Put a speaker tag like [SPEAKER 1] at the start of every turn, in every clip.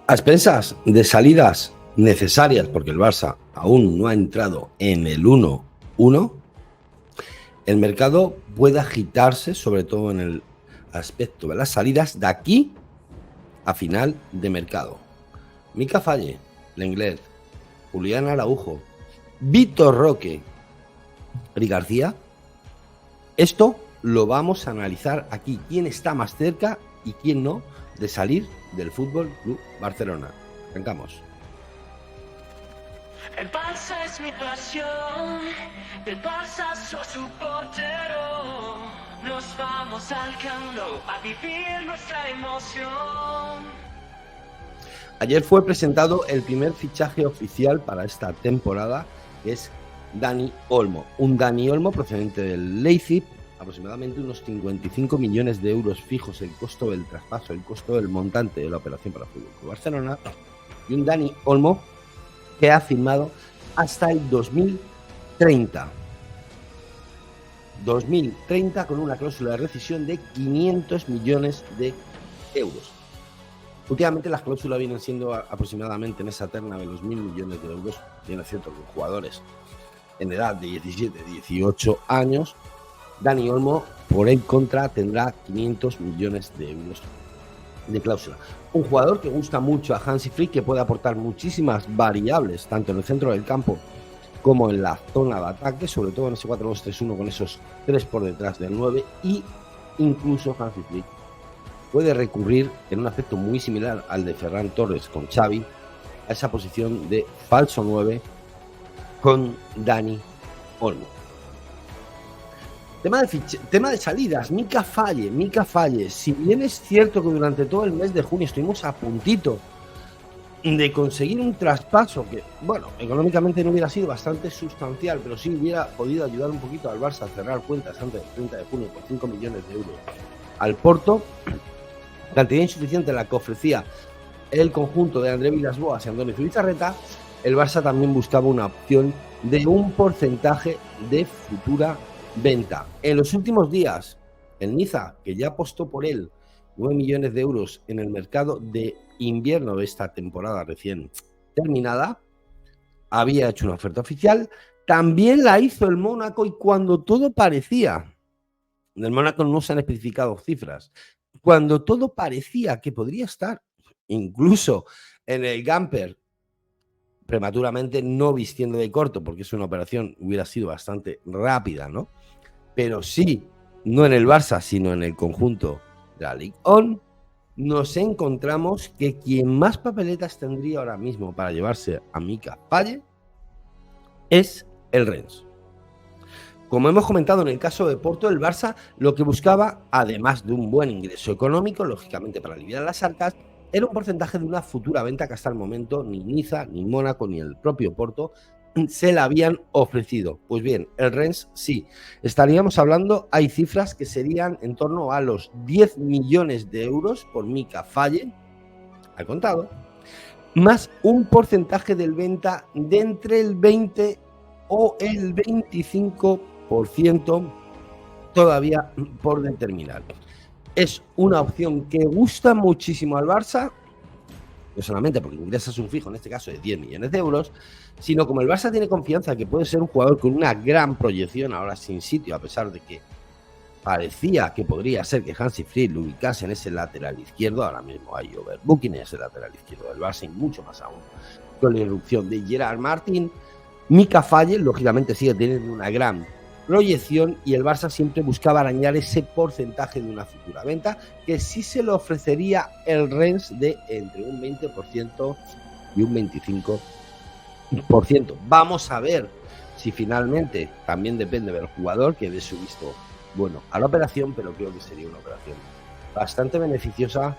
[SPEAKER 1] A expensas de salidas necesarias, porque el Barça aún no ha entrado en el 1-1, el mercado puede agitarse, sobre todo en el aspecto de las salidas de aquí a final de mercado. Mika Falle, Lenglet, Julián Araujo, Vitor Roque, Eric García. Esto lo vamos a analizar aquí. ¿Quién está más cerca y quién no de salir del Fútbol Club Barcelona? Arrancamos.
[SPEAKER 2] El Barça es mi pasión, el Barça soy su portero. Nos vamos al Camp Nou a vivir nuestra emoción.
[SPEAKER 1] Ayer fue presentado el primer fichaje oficial para esta temporada, que es Dani Olmo. Un Dani Olmo procedente del Leipzig, aproximadamente unos 55 millones de euros fijos el costo del traspaso, el costo del montante de la operación para el Fútbol Club Barcelona. Y un Dani Olmo que ha firmado hasta el 2030. 2030 con una cláusula de rescisión de 500 millones de euros. Últimamente las cláusulas vienen siendo aproximadamente en esa terna de los 1.000 millones de euros. Bien es cierto que jugadores en edad de 17, 18 años, Dani Olmo por el contra tendrá 500 millones de euros de cláusula. Un jugador que gusta mucho a Hansi Flick, que puede aportar muchísimas variables, tanto en el centro del campo como en la zona de ataque, sobre todo en ese 4-2-3-1 con esos 3 por detrás del 9, y incluso Hansi Flick puede recurrir en un aspecto muy similar al de Ferran Torres con Xavi, a esa posición de falso 9 con Dani Olmo. Tema de salidas, Mika Falle. Si bien es cierto que durante todo el mes de junio estuvimos a puntito de conseguir un traspaso que, bueno, económicamente no hubiera sido bastante sustancial, pero sí hubiera podido ayudar un poquito al Barça a cerrar cuentas antes del 30 de junio por 5 millones de euros al Porto, cantidad insuficiente la que ofrecía el conjunto de André Villas-Boas y Andoni Zubizarreta, el Barça también buscaba una opción de un porcentaje de futura venta. En los últimos días, el Niza, que ya apostó por él 9 millones de euros en el mercado de invierno de esta temporada recién terminada, había hecho una oferta oficial. También la hizo el Mónaco, y cuando todo parecía, del Mónaco no se han especificado cifras, cuando todo parecía que podría estar incluso en el Gamper prematuramente, no vistiendo de corto, porque es una operación, hubiera sido bastante rápida, ¿no? Pero sí, no en el Barça, sino en el conjunto de la Ligue 1, nos encontramos que quien más papeletas tendría ahora mismo para llevarse a Mika Falle es el Rennes. Como hemos comentado en el caso de Porto, el Barça lo que buscaba, además de un buen ingreso económico, lógicamente para aliviar las arcas, era un porcentaje de una futura venta que hasta el momento ni Niza, ni Mónaco, ni el propio Porto se la habían ofrecido. Pues bien, el Rennes sí. Estaríamos hablando, hay cifras que serían en torno a los 10 millones de euros por Mika Falle, al contado, más un porcentaje de venta de entre el 20 o el 25% todavía por determinar. Es una opción que gusta muchísimo al Barça, no solamente porque ingresas un fijo, en este caso de 10 millones de euros, sino como el Barça tiene confianza que puede ser un jugador con una gran proyección ahora sin sitio, a pesar de que parecía que podría ser que Hansi Flick lo ubicase en ese lateral izquierdo. Ahora mismo hay overbooking en ese lateral izquierdo del Barça, y mucho más aún con la irrupción de Gerard Martin. Mika Falle, lógicamente, sigue teniendo una gran proyección, y el Barça siempre buscaba arañar ese porcentaje de una futura venta, que sí se le ofrecería el Rennes de entre un 20% y un 25%. Vamos a ver si finalmente, también depende del jugador, que dé su visto bueno a la operación, pero creo que sería una operación bastante beneficiosa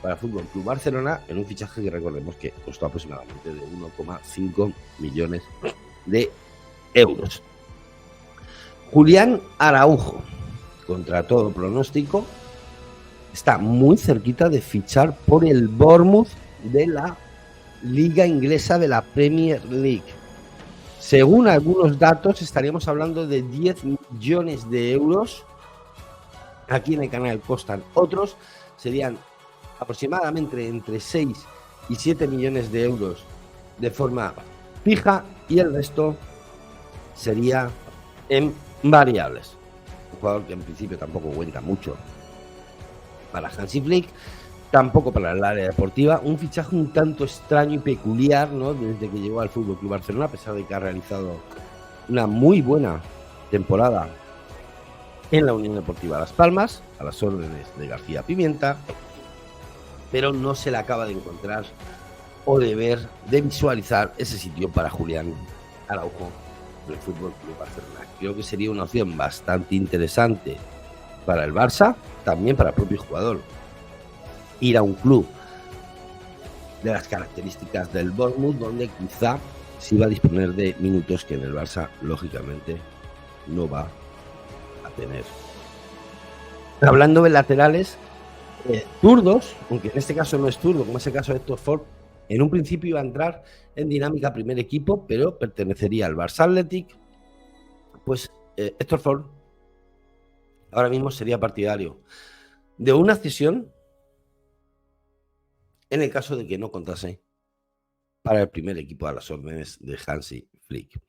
[SPEAKER 1] para el Fútbol Club Barcelona, en un fichaje que recordemos que costó aproximadamente de 1,5 millones de euros. Julián Araujo, contra todo pronóstico, está muy cerquita de fichar por el Bournemouth de la Liga Inglesa de la Premier League. Según algunos datos, estaríamos hablando de 10 millones de euros. Aquí en el canal costan otros, serían aproximadamente entre 6 y 7 millones de euros de forma fija y el resto sería en variables. Un jugador que en principio tampoco cuenta mucho para Hansi Flick, tampoco para el área deportiva. Un fichaje un tanto extraño y peculiar, ¿no? Desde que llegó al FC Barcelona, a pesar de que ha realizado una muy buena temporada en la Unión Deportiva Las Palmas, a las órdenes de García Pimienta, pero no se le acaba de encontrar o de ver, de visualizar ese sitio para Julián Araujo del FC Barcelona. Creo que sería una opción bastante interesante para el Barça, también para el propio jugador. Ir a un club de las características del Bournemouth, donde quizá se iba a disponer de minutos que en el Barça, lógicamente, no va a tener. Hablando de laterales, zurdos, aunque en este caso no es zurdo, como es el caso de Héctor Ford, en un principio iba a entrar en dinámica primer equipo, pero pertenecería al Barça Athletic. Pues Héctor Ford ahora mismo sería partidario de una cesión en el caso de que no contase para el primer equipo a las órdenes de Hansi Flick.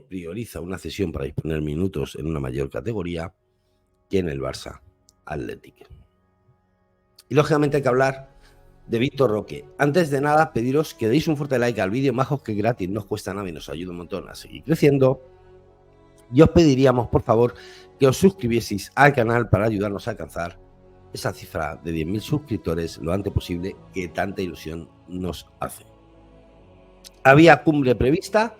[SPEAKER 1] Prioriza una cesión para disponer minutos en una mayor categoría que en el Barça Athletic. Y lógicamente hay que hablar de Víctor Roque. Antes de nada, pediros que deis un fuerte like al vídeo, majos, que gratis, no os cuesta nada y nos ayuda un montón a seguir creciendo. Y os pediríamos, por favor, que os suscribieseis al canal para ayudarnos a alcanzar esa cifra de 10.000 suscriptores lo antes posible, que tanta ilusión nos hace. Había cumbre prevista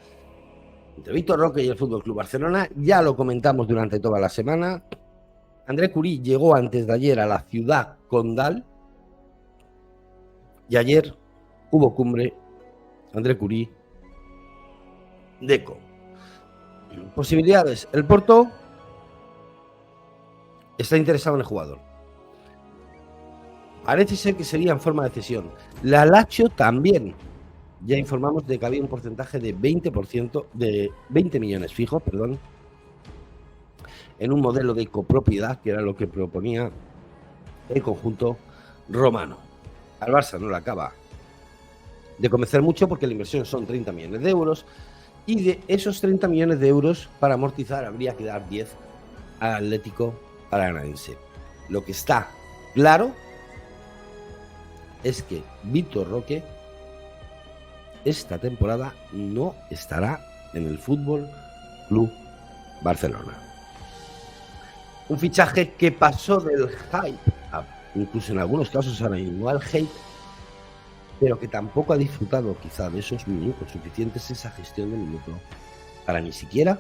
[SPEAKER 1] entre Víctor Roque y el FC Barcelona, ya lo comentamos durante toda la semana. André Curí llegó antes de ayer a la ciudad condal y ayer hubo cumbre André Curí Deco. Posibilidades: el Porto está interesado en el jugador. Parece ser que sería en forma de cesión. La Lazio también. Ya informamos de que había un porcentaje de 20%, de 20 millones fijos, perdón, en un modelo de copropiedad, que era lo que proponía el conjunto romano. Al Barça no le acaba de convencer mucho porque la inversión son 30 millones de euros y de esos 30 millones de euros para amortizar habría que dar 10 al Atlético Paranaense. Lo que está claro es que Víctor Roque esta temporada no estará en el FC Barcelona. Un fichaje que pasó del hype, incluso en algunos casos ahora mismo al hate, pero que tampoco ha disfrutado quizá de esos minutos suficientes, esa gestión de minutos, para ni siquiera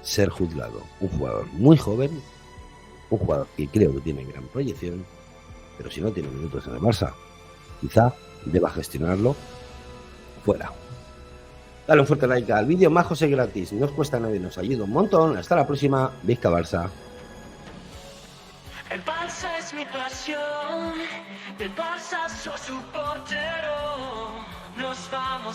[SPEAKER 1] ser juzgado. Un jugador muy joven, un jugador que creo que tiene gran proyección, pero si no tiene minutos en el Barça, quizá deba gestionarlo fuera. Dale un fuerte like al vídeo, majos, es gratis, no os cuesta nada y nos ayuda un montón. Hasta la próxima. Visca Barça.
[SPEAKER 2] El Barça es mi pasión, del Barça soy su portero. Nos vamos